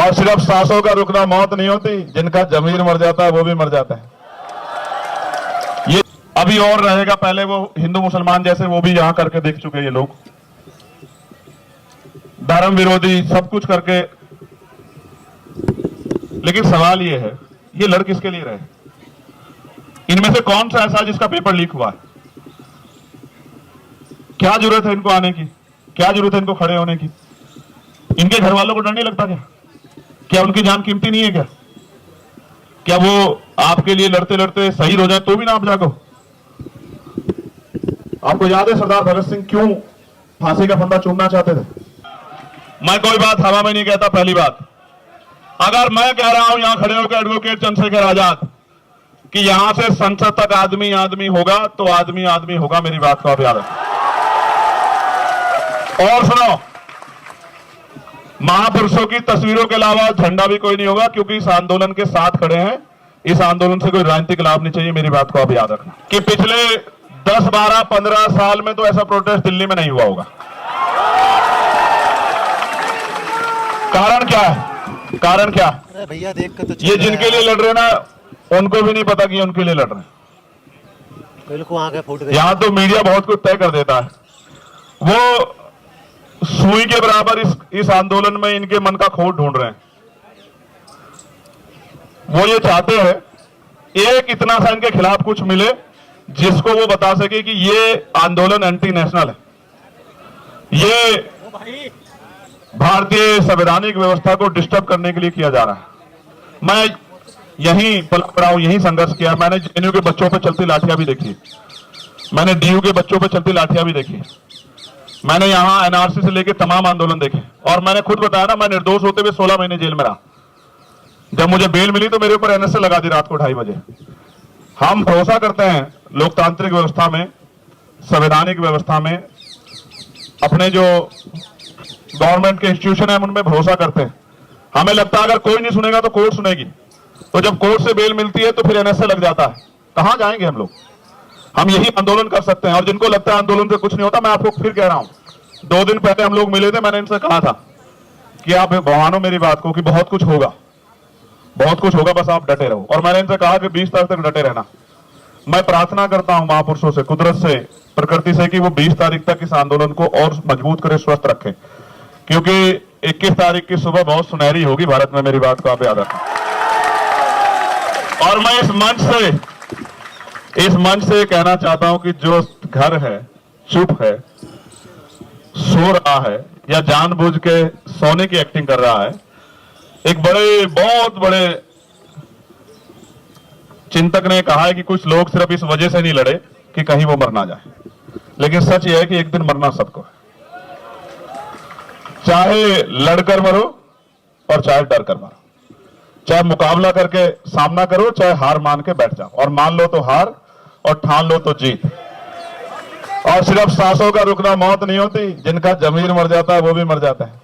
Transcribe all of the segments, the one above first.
और सिर्फ सांसों का रुकना मौत नहीं होती, जिनका जमीर मर जाता है वो भी मर जाता है। ये अभी और रहेगा, पहले वो हिंदू मुसलमान जैसे वो भी यहां करके देख चुके ये लोग, धर्म विरोधी सब कुछ करके। लेकिन सवाल ये है, ये लड़ किसके लिए रहे? इनमें से कौन सा ऐसा जिसका पेपर लीक हुआ है? क्या जरूरत है इनको आने की? क्या जरूरत है इनको खड़े होने की? इनके घर वालों को डर नहीं लगता क्या? क्या उनकी जान कीमती नहीं है क्या? क्या वो आपके लिए लड़ते लड़ते शहीद हो जाए तो भी ना आप जागो? आपको याद है सरदार भगत सिंह क्यों फांसी का फंदा चूमना चाहते थे? मैं कोई बात हवा में नहीं कहता। पहली बात, अगर मैं कह रहा हूं यहां खड़े होकर एडवोकेट चंद्रशेखर आजाद कि यहां से संसद तक आदमी आदमी होगा, तो आदमी आदमी होगा। मेरी बात को आप याद रखें। और सुनो, महापुरुषों की तस्वीरों के अलावा झंडा भी कोई नहीं होगा, क्योंकि इस आंदोलन के साथ खड़े हैं। इस आंदोलन से कोई राजनीतिक लाभ नहीं चाहिए। मेरी बात को आप याद रखना कि पिछले 10, 12, 15 साल में तो ऐसा प्रोटेस्ट दिल्ली में नहीं हुआ होगा। कारण क्या है? कारण क्या? अरे भैया देख कर तो ये जिनके लिए लड़ रहे हैं ना, उनको भी नहीं पता कि उनके लिए लड़ रहे हैं। बिल्कुल आगे फूट गई। यहां तो मीडिया बहुत कुछ तय कर देता है। वो सुई के बराबर इस आंदोलन में इनके मन का खोट ढूंढ रहे हैं। वो ये चाहते हैं एक इतना सा इनके खिलाफ कुछ मिले जिसको वो बता सके कि ये आंदोलन एंटी नेशनल है, ये भारतीय संवैधानिक व्यवस्था को डिस्टर्ब करने के लिए किया जा रहा है। मैं यहीं पला पड़ा हूं, यहीं संघर्ष किया। मैंने जेएनयू के बच्चों पर चलती लाठियां भी देखी, मैंने डीयू के बच्चों पर चलती लाठियां भी देखी, मैंने यहां एनआरसी से लेकर तमाम आंदोलन देखे। और मैंने खुद बताया ना, मैं निर्दोष होते हुए 16 महीने जेल में रहा। जब मुझे बेल मिली तो मेरे ऊपर एनएसए लगा दी रात को 2:30 बजे। हम भरोसा करते हैं लोकतांत्रिक व्यवस्था में, संवैधानिक व्यवस्था में, अपने जो गवर्नमेंट के इंस्टीट्यूशन है उनमें भरोसा करते हैं। हमें लगता है अगर कोई नहीं सुनेगा तो कोर्ट सुनेगी, तो जब कोर्ट से बेल मिलती है तो फिर एनएसए लग जाता है। कहां जाएंगे हम लोग? हम यही आंदोलन कर सकते हैं। और जिनको लगता है आंदोलन से कुछ नहीं होता, मैं आपको फिर कह रहा हूं, 2 दिन पहले हम लोग मिले थे, मैंने इनसे कहा था कि आप भगवानो मेरी बात को कि बहुत कुछ होगा, बहुत कुछ होगा, बस आप डटे रहो। और मैंने इनसे कहा कि 20 तारीख तक डटे रहना। मैं प्रार्थना करता हूं महापुरुषों से, कुदरत से, प्रकृति से कि वो 20 तारीख तक इस आंदोलन को और मजबूत करे, स्वस्थ रखे, क्योंकि 21 तारीख की सुबह बहुत सुनहरी होगी भारत में। मेरी बात को आप याद रखें। और मैं इस मंच से कहना चाहता हूं कि जो घर है, चुप है, सो रहा है या जानबूझ के सोने की एक्टिंग कर रहा है, एक बहुत बड़े चिंतक ने कहा है कि कुछ लोग सिर्फ इस वजह से नहीं लड़े कि कहीं वो मर ना जाए। लेकिन सच यह है कि एक दिन मरना सबको है, चाहे लड़कर मरो और चाहे डर कर मरो, चाहे मुकाबला करके सामना करो, चाहे हार मान के बैठ जाओ। और मान लो तो हार और ठान लो तो जीत। और सिर्फ सांसों का रुकना मौत नहीं होती, जिनका जमीर मर जाता है वो भी मर जाता है।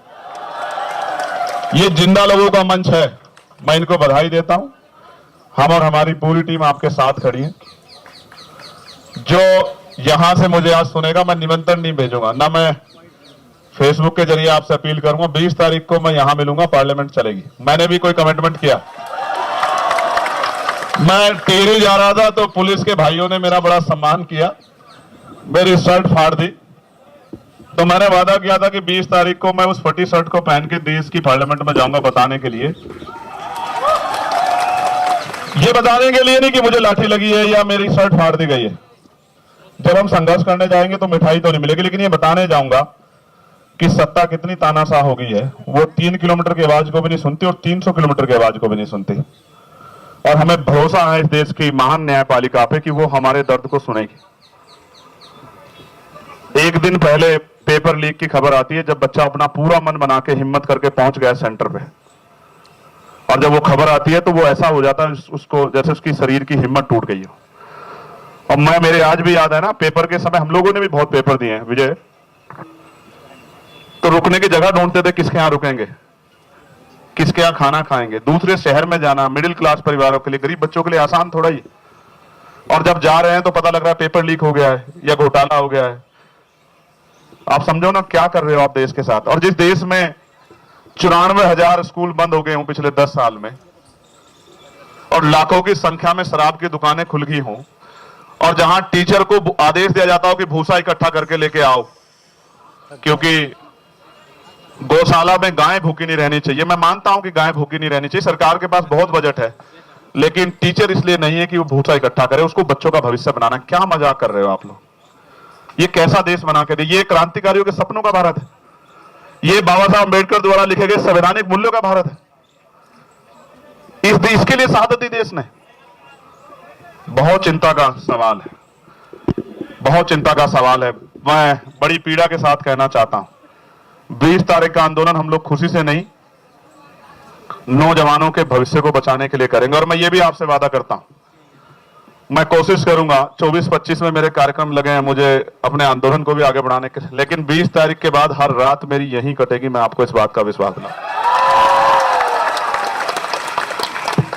ये जिंदा लोगों का मंच है, मैं इनको बधाई देता हूं। हम और हमारी पूरी टीम आपके साथ खड़ी है। जो यहां से मुझे आज सुनेगा, मैं निमंत्रण नहीं भेजूंगा ना, मैं फेसबुक के जरिए आपसे अपील करूंगा। 20 तारीख को मैं यहां मिलूंगा, पार्लियामेंट चलेगी। मैंने भी कोई कमिटमेंट किया, मैं टेहरी जा रहा था तो पुलिस के भाइयों ने मेरा बड़ा सम्मान किया, मेरी शर्ट फाड़ दी। तो मैंने वादा किया था कि 20 तारीख को मैं उस फटी शर्ट को पहन के देश की पार्लियामेंट में जाऊंगा, बताने के लिए, ये बताने के लिए नहीं कि मुझे लाठी लगी है या मेरी शर्ट फाड़ दी गई है। जब हम संघर्ष करने जाएंगे तो मिठाई तो नहीं मिलेगी, लेकिन ये बताने जाऊंगा कि सत्ता कितनी तानाशाह हो गई है। वो 3 किलोमीटर की आवाज को भी नहीं सुनती और 300 किलोमीटर की आवाज को भी नहीं सुनती। और हमें भरोसा है इस देश की महान न्यायपालिका पे कि वो हमारे दर्द को सुनेगी। एक दिन पहले पेपर लीक की खबर आती है, जब बच्चा अपना पूरा मन बना के हिम्मत करके पहुंच गया सेंटर पे, और जब वो खबर आती है तो वो ऐसा हो जाता है उसको जैसे उसकी शरीर की हिम्मत टूट गई हो। और मेरे आज भी याद है ना, पेपर के समय हम लोगों ने भी बहुत पेपर दिए हैं विजय, तो रुकने की जगह ढूंढते थे, किसके यहां रुकेंगे, किसके यहां खाना खाएंगे। दूसरे शहर में जाना मिडिल क्लास परिवारों के लिए, गरीब बच्चों के लिए आसान थोड़ा ही। और जब जा रहे हैं तो पता लग रहा है पेपर लीक हो गया है या घोटाला हो गया है। आप समझो ना क्या कर रहे हो आप देश के साथ। और जिस देश में 94,000 स्कूल बंद हो गए हों पिछले 10 साल में, और लाखों की संख्या में शराब की दुकानें खुल गई हों, और जहां टीचर को आदेश दिया जाता हो कि भूसा इकट्ठा करके लेके आओ, क्योंकि गौशाला में गाय भूखी नहीं रहनी चाहिए। मैं मानता हूं कि गाय भूखी नहीं रहनी चाहिए, सरकार के पास बहुत बजट है, लेकिन टीचर इसलिए नहीं है कि वो भूसा इकट्ठा करे, उसको बच्चों का भविष्य बनाना। क्या मजाक कर रहे हो आप लोग? ये कैसा देश बना के दे? ये क्रांतिकारियों के सपनों का भारत है, ये बाबा साहब अम्बेडकर द्वारा लिखे गए संवैधानिक मूल्यों का भारत है। इसके लिए शहादत दी देश ने। बहुत चिंता का सवाल है, बहुत चिंता का सवाल है। मैं बड़ी पीड़ा के साथ कहना चाहता हूं, 20 तारीख का आंदोलन हम लोग खुशी से नहीं, नौजवानों के भविष्य को बचाने के लिए करेंगे। और मैं ये भी आपसे वादा करता हूं, मैं कोशिश करूंगा, 24-25 में मेरे कार्यक्रम लगे हैं मुझे अपने आंदोलन को भी आगे बढ़ाने के, लेकिन 20 तारीख के बाद हर रात मेरी यहीं कटेगी, मैं आपको इस बात का विश्वास दिलाऊं।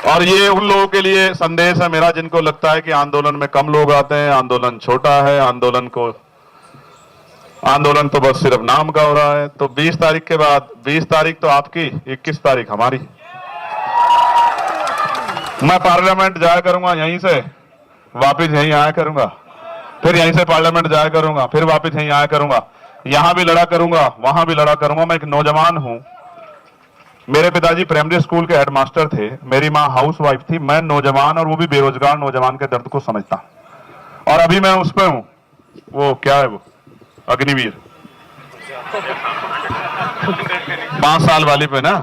और ये उन लोगों के लिए संदेश है मेरा जिनको लगता है कि आंदोलन में कम लोग आते हैं, आंदोलन छोटा है, आंदोलन तो बस सिर्फ नाम का हो रहा है। तो 20 तारीख के बाद, 20 तारीख तो आपकी, 21 तारीख हमारी। मैं पार्लियामेंट जाया करूंगा, यहीं से वापिस यहीं आया करूंगा, फिर यहीं से पार्लियामेंट जाया करूंगा, फिर वापिस यहीं आया करूंगा, यहां भी लड़ा करूंगा, वहां भी लड़ा करूंगा। मैं एक नौजवान हूं, मेरे पिताजी प्राइमरी स्कूल के हेडमास्टर थे, मेरी मां हाउसवाइफ थी, मैं नौजवान और वो भी बेरोजगार नौजवान के दर्द को समझता हूं। और अभी मैं उस पे हूं, वो क्या है, वो अग्निवीर 5 साल वाली पे ना,